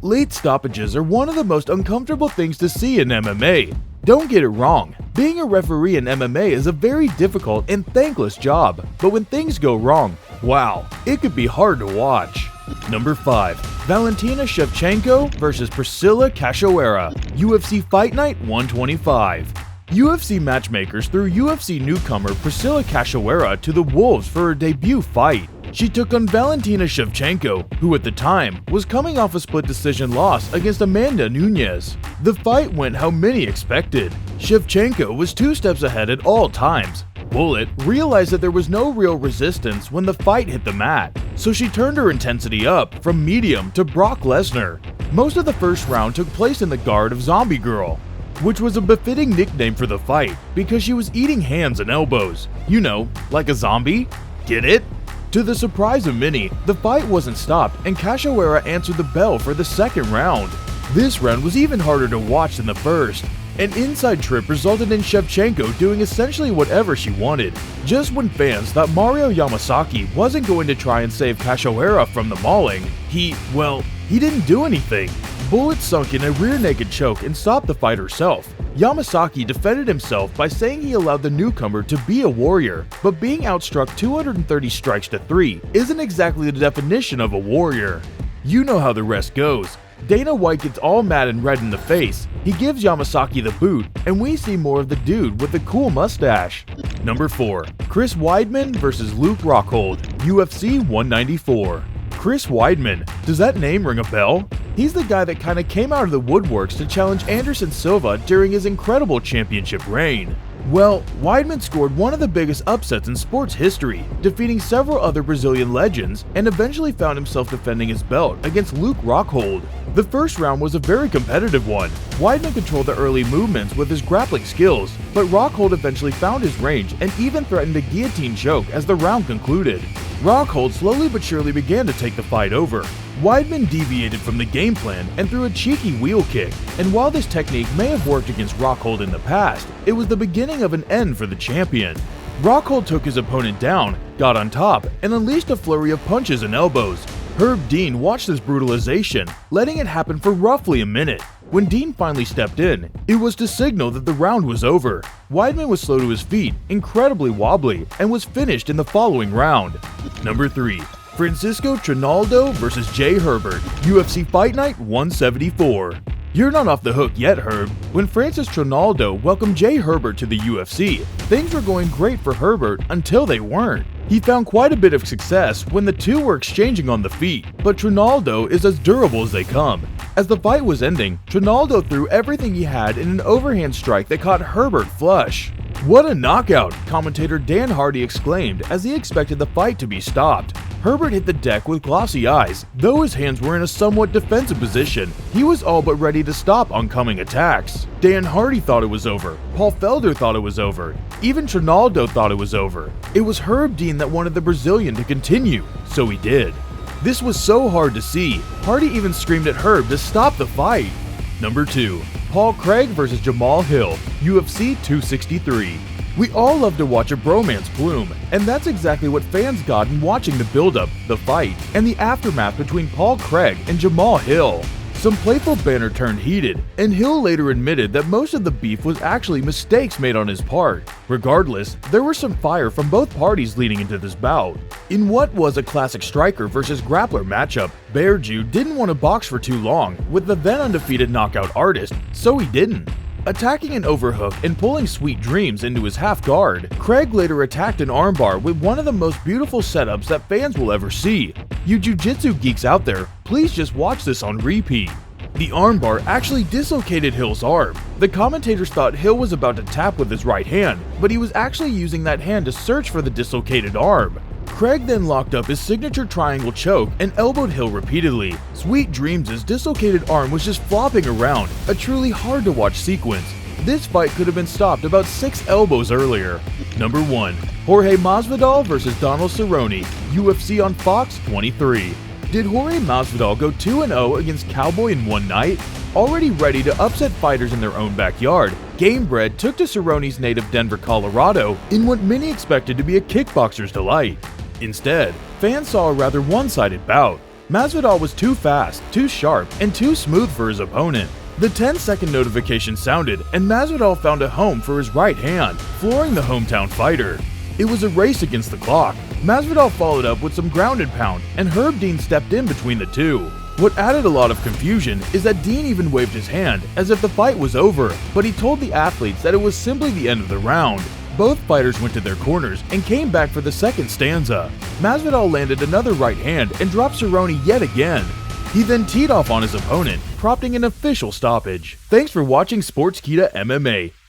Late stoppages are one of the most uncomfortable things to see in MMA. Don't get it wrong, being a referee in MMA is a very difficult and thankless job, but when things go wrong, wow, it could be hard to watch. Number 5. Valentina Shevchenko vs Priscilla Casuaera, UFC Fight Night 125. UFC matchmakers threw UFC newcomer Priscilla Casuaera to the wolves for her debut fight. She took on Valentina Shevchenko, who at the time was coming off a split decision loss against Amanda Nunes. The fight went how many expected. Shevchenko was 2 steps ahead at all times. Bullet realized that there was no real resistance when the fight hit the mat, so she turned her intensity up from medium to Brock Lesnar. Most of the first round took place in the guard of Zombie Girl, which was a befitting nickname for the fight because she was eating hands and elbows. You know, like a zombie? Get it? To the surprise of many, the fight wasn't stopped and Casuaera answered the bell for the second round. This round was even harder to watch than the first. An inside trip resulted in Shevchenko doing essentially whatever she wanted. Just when fans thought Mario Yamasaki wasn't going to try and save Casuaera from the mauling, he didn't do anything. Bullet sunk in a rear naked choke and stopped the fight herself. Yamasaki defended himself by saying he allowed the newcomer to be a warrior, but being outstruck 230 strikes to 3 isn't exactly the definition of a warrior. You know how the rest goes. Dana White gets all mad and red in the face. He gives Yamasaki the boot, and we see more of the dude with the cool mustache. Number 4. Chris Weidman vs Luke Rockhold, UFC 194. Chris Weidman, does that name ring a bell? He's the guy that kinda came out of the woodworks to challenge Anderson Silva during his incredible championship reign. Well, Weidman scored one of the biggest upsets in sports history, defeating several other Brazilian legends, and eventually found himself defending his belt against Luke Rockhold. The first round was a very competitive one. Weidman controlled the early movements with his grappling skills, but Rockhold eventually found his range and even threatened a guillotine choke as the round concluded. Rockhold slowly but surely began to take the fight over. Weidman deviated from the game plan and threw a cheeky wheel kick, and while this technique may have worked against Rockhold in the past, it was the beginning of an end for the champion. Rockhold took his opponent down, got on top, and unleashed a flurry of punches and elbows. Herb Dean watched this brutalization, letting it happen for roughly a minute. When Dean finally stepped in, it was to signal that the round was over. Weidman was slow to his feet, incredibly wobbly, and was finished in the following round. Number 3. Francisco Trinaldo vs Jay Herbert, UFC Fight Night 174. You're not off the hook yet, Herb. When Francis Trinaldo welcomed Jay Herbert to the UFC, things were going great for Herbert until they weren't. He found quite a bit of success when the two were exchanging on the feet, but Trinaldo is as durable as they come. As the fight was ending, Trinaldo threw everything he had in an overhand strike that caught Herbert flush. "What a knockout!" commentator Dan Hardy exclaimed as he expected the fight to be stopped. Herbert hit the deck with glossy eyes. Though his hands were in a somewhat defensive position, he was all but ready to stop oncoming attacks. Dan Hardy thought it was over. Paul Felder thought it was over. Even Trinaldo thought it was over. It was Herb Dean that wanted the Brazilian to continue, so he did. This was so hard to see, Hardy even screamed at Herb to stop the fight. Number 2. Paul Craig vs Jamal Hill, UFC 263. We all love to watch a bromance bloom, and that's exactly what fans got in watching the build-up, the fight, and the aftermath between Paul Craig and Jamal Hill. Some playful banter turned heated, and Hill later admitted that most of the beef was actually mistakes made on his part. Regardless, there was some fire from both parties leading into this bout. In what was a classic striker versus grappler matchup, Bear Jew didn't want to box for too long with the then undefeated knockout artist, so he didn't. Attacking an overhook and pulling Sweet Dreams into his half guard, Craig later attacked an armbar with one of the most beautiful setups that fans will ever see. You jiu-jitsu geeks out there, please just watch this on repeat. The armbar actually dislocated Hill's arm. The commentators thought Hill was about to tap with his right hand, but he was actually using that hand to search for the dislocated arm. Craig then locked up his signature triangle choke and elbowed Hill repeatedly. Sweet Dreams' dislocated arm was just flopping around, a truly hard to watch sequence. This fight could have been stopped about 6 elbows earlier. Number 1. Jorge Masvidal vs Donald Cerrone, UFC on Fox 23. Did Jorge Masvidal go 2-0 against Cowboy in one night? Already ready to upset fighters in their own backyard, Gamebred took to Cerrone's native Denver, Colorado in what many expected to be a kickboxer's delight. Instead, fans saw a rather one-sided bout. Masvidal was too fast, too sharp, and too smooth for his opponent. The 10-second notification sounded, and Masvidal found a home for his right hand, flooring the hometown fighter. It was a race against the clock. Masvidal followed up with some ground and pound, and Herb Dean stepped in between the two. What added a lot of confusion is that Dean even waved his hand as if the fight was over, but he told the athletes that it was simply the end of the round. Both fighters went to their corners and came back for the second stanza. Masvidal landed another right hand and dropped Cerrone yet again. He then teed off on his opponent, prompting an official stoppage. Thanks for watching Sportskeeda MMA.